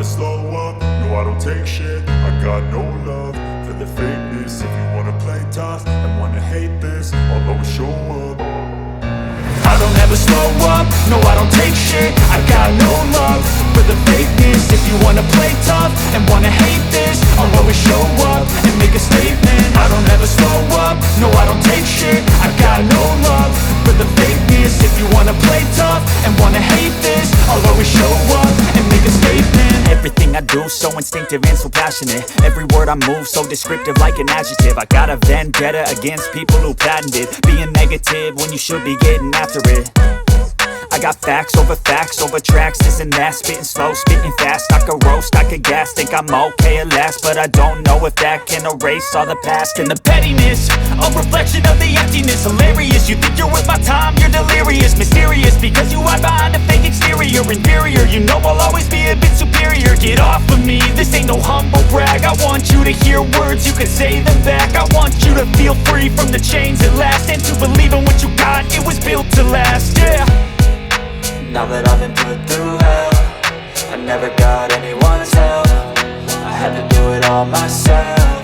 slow up, no I don't take shit. I got no love for the fakeness. If you wanna play tough and wanna hate this, I'll always show up. I don't ever slow up, no I don't take shit. I got no love for the fakeness. If you wanna play tough and wanna hate this, I'll always show up and make a statement. I don't ever slow up, no I don't take shit. I got no love for the fakeness. If you wanna play tough and wanna hate this, I'll always show up and make a statement. Everything I do so instinctive and so passionate. Every word I move so descriptive like an adjective. I got a vendetta against people who patented being negative when you should be getting after it. I got facts over tracks, this and that. Spitting slow, spitting fast. I could roast, I could gas. Think I'm okay at last, but I don't know if that can erase all the past. And the pettiness, a reflection of the emptiness. Hilarious, you think you're worth my time, you're delirious. Mysterious, because you hide behind a fake exterior. Inferior, you know I'll always be a bit superior. Get off of me, this ain't no humble brag. I want you to hear words, you can say them back. I want you to feel free from the chains at last, and to believe in what you got, it was built to last, yeah. Now that I've been put through hell, I never got anyone's help. I had to do it all myself.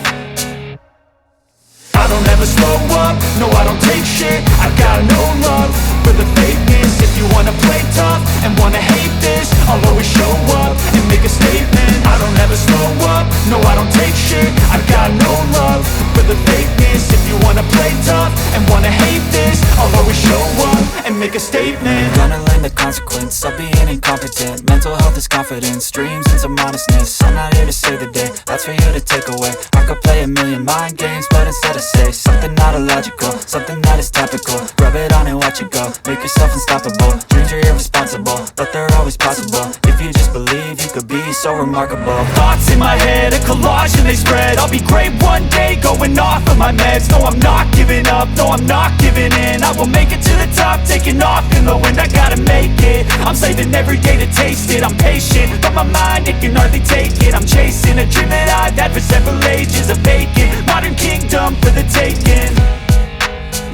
I don't ever slow up, no I don't take shit. I got no love for the fakeness. If you wanna play tough and wanna hate this, I'll always show up and make a statement. I don't ever slow up, no I don't take shit. I got no love for the fakeness. If you wanna play tough and wanna hate this, I'll always show up and make a statement. Gonna learn the consequence of being incompetent. Mental health is confidence, dreams and some honestness. I'm not here to save the day, that's for you to take away. I could play a million mind games, but instead I say something not illogical, something that is topical. Rub it on and watch it go, make yourself unstoppable. Dreams are irresponsible, but they're always possible. If you just believe, you could be so remarkable. Thoughts in my head, a collage and they spread. I'll be great one day, going off of my meds. No, I'm not giving up, no, I'm not giving in. I will make it to the top, taking off in the wind. I gotta make it, I'm saving every day to taste it. I'm patient, but my mind, it can hardly take it. I'm chasing a dream that I've had for several ages. A vacant, modern kingdom for the taking.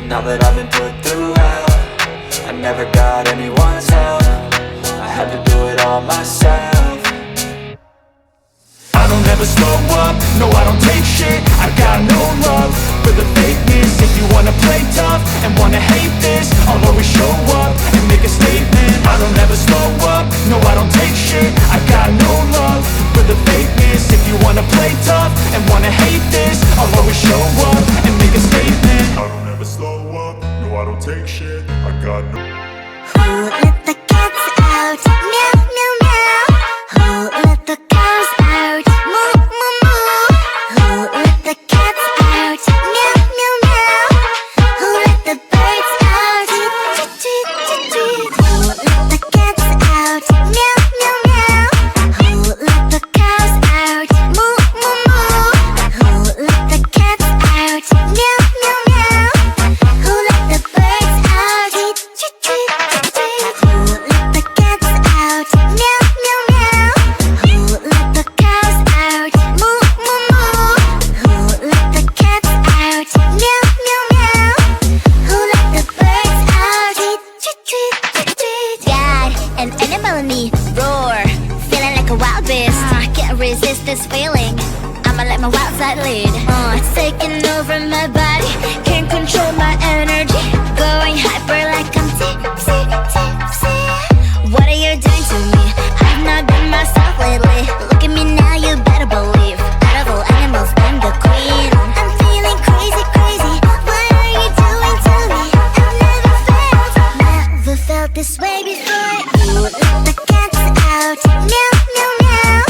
Now that I've been put through hell, I never got anyone's help. I had to do it all myself. I don't ever slow up, no I don't take shit. I got no love for the fakeness. If you wanna play tough and wanna hate this, I'll always show up and make a statement. I don't ever slow up, no I don't take shit. I got no love for the fakeness. If you wanna play tough and wanna hate this, I'll always show up and make a statement. I don't ever slow up, no I don't take shit. I got no. Who let the cats out? Meow, meow, meow. Who let the cows out? Moo, moo, moo. Who let the cats out? Meow, meow, meow. Who let the birds out? Tweet, tweet, tweet, tweet. Who let the cats out? Meow, meow, meow. Who let the cows out? Moo, moo, moo. Who let the cats out? Meow, meow, meow. Who let the birds out? Tweet, tweet, tweet, tweet. Who let the cats out? Meow, meow, meow. Who let the cows out? Moo, moo, moo. Who let the cats out? Meow, meow, meow. Who let the birds out? Tweet, tweet, tweet, tweet. Got an animal in me, roar, feeling like a wild beast. Can't resist this feeling, I'ma let my wild side lead. It's taking over my body, can't control my energy. Going hyper like I'm tipsy, tipsy. What are you doing to me? I've not been myself lately. Look at me now, you better believe. Out of all animals, I'm the queen. I'm feeling crazy, crazy. What are you doing to me? I've never felt this way before. Who let the cats out? Meow, meow, meow.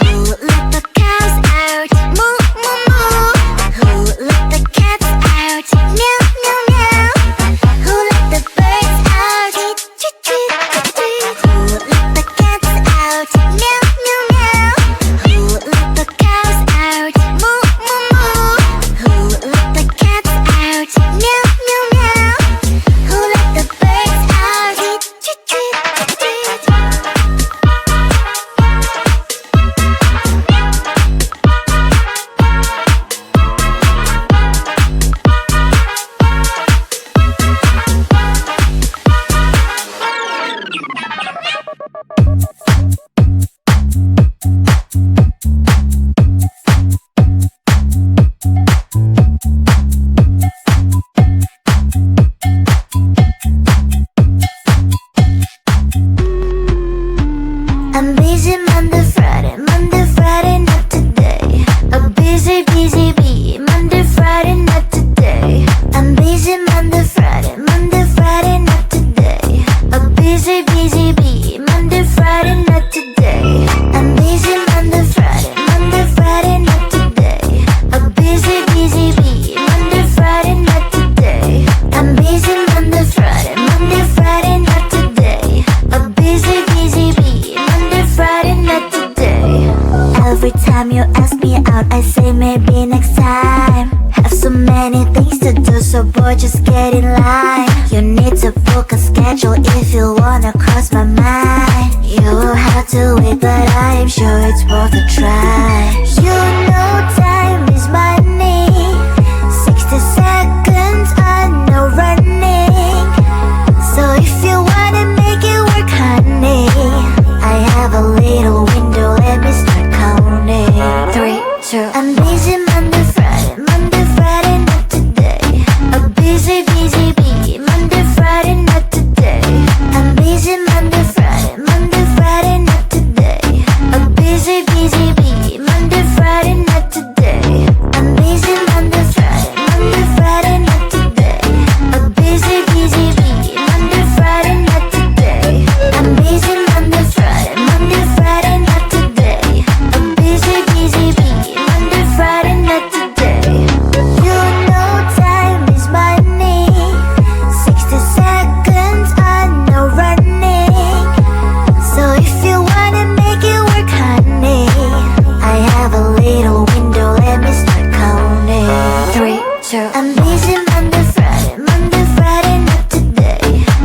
Who let the cows out? Moo, moo, moo. Who let the cats out? Meow, meow, meow. Who let the birds out? Tweet, tweet, tweet, tweet. Who let the cats out? Meow, busy Monday, Friday, not today. A busy bee, Monday, Friday, not today. I'm busy Monday, Friday, not today. A busy bee, Monday, Friday, not today. I'm busy Monday, Friday, not today. A busy bee, Monday, Friday, not today. I'm busy Monday, Friday, not today. A busy bee, Monday, Friday, not today. Every time you ask me out, I say maybe next time. Have so many things to do, so boy, just get in line. You need to book a schedule if you wanna cross my mind. You will have to wait, but I am sure it's worth a try. You know time is money. 60 seconds on no running. So if you wanna make it work, honey, I have a little window, let me start counting. 3, 2, I'm busy Monday, Friday, not today. A busy bee, Monday, Friday, not today. I'm busy Monday, Friday, not today. A busy bee, Monday, Friday, not today. I'm busy Monday, Friday, not today. A busy bee, Monday, Friday, not today. I'm busy Monday, Friday, not today. A busy bee, Monday, Friday, not today. You know time is money. 60 seconds on no running. So if you wanna make it work, honey, I have a little window, let me start counting. 3, 2, I'm busy Monday, Friday, not today.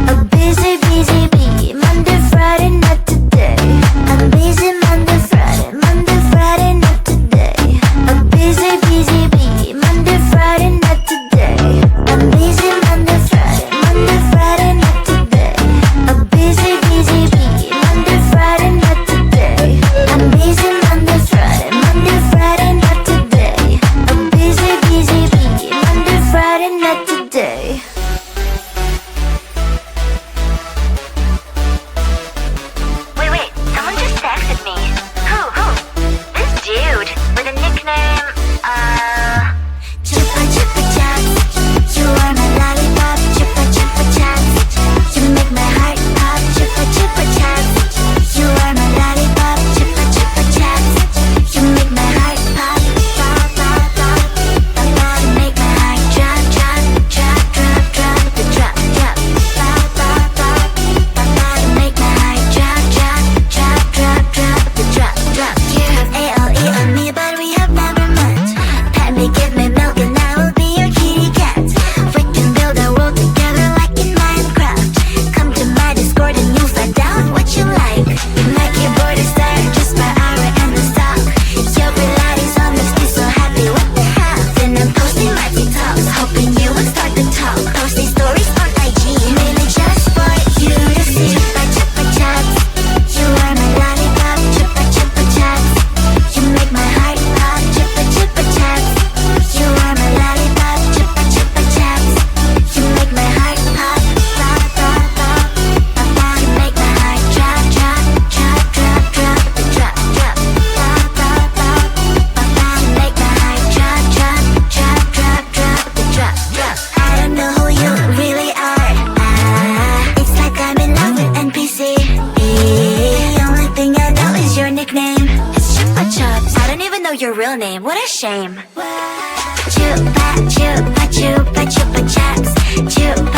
A busy bee, Monday, Friday, not today. I'm busy Monday, Friday, not today. A busy bee, Monday, Friday, not today. I'm busy Monday, Friday, not today. A busy bee, Monday, Friday, not today. I'm busy Monday, Friday, not today. A busy bee, Monday, Friday, not today. Wait, someone just texted me. Who? This dude with a nickname, Chupa chupa chops, you are my lollipop. Chupa chupa chops, you make my heart pop. Chupa chupa chops, you are my lollipop. Chupa chupa chops, you make my heart pop. Pop pop pop, pop. You make my heart drop drop drop drop drop the drop drop. Pop pop pop, pop. You make my heart drop drop drop drop drop the drop drop. You have ALE on me, but we have never met. Pet me, give me milk, and I will be your kitty cat. We can build a world together like in Minecraft. Come to my Discord and you'll find out what you like. My keyboard is tired just by hour and the stock. Your Pilates on makes me so happy, what the hell? Then I'm posting my TikToks, hoping you will start to talk. Posting stories on IG, mainly just for you to see. Chupa chupa chops, you are my lollipop. Chupa chupa chops, you make my heart pop. Chupa chupa chops, you are my lollipop. Chupa chupa chops, you make my heart pop. Pop pop pop, pop. You make my heart drop drop drop drop drop the drop drop. Pop pop pop, pop. You make my heart drop drop drop drop drop the drop drop. I don't know who you really are. It's like I'm in love with NPC. The only thing I know is your nickname. It's Chupa Chops. I don't even know your real name. What a shame. Chupa chupa chupa chupa chops. Chupa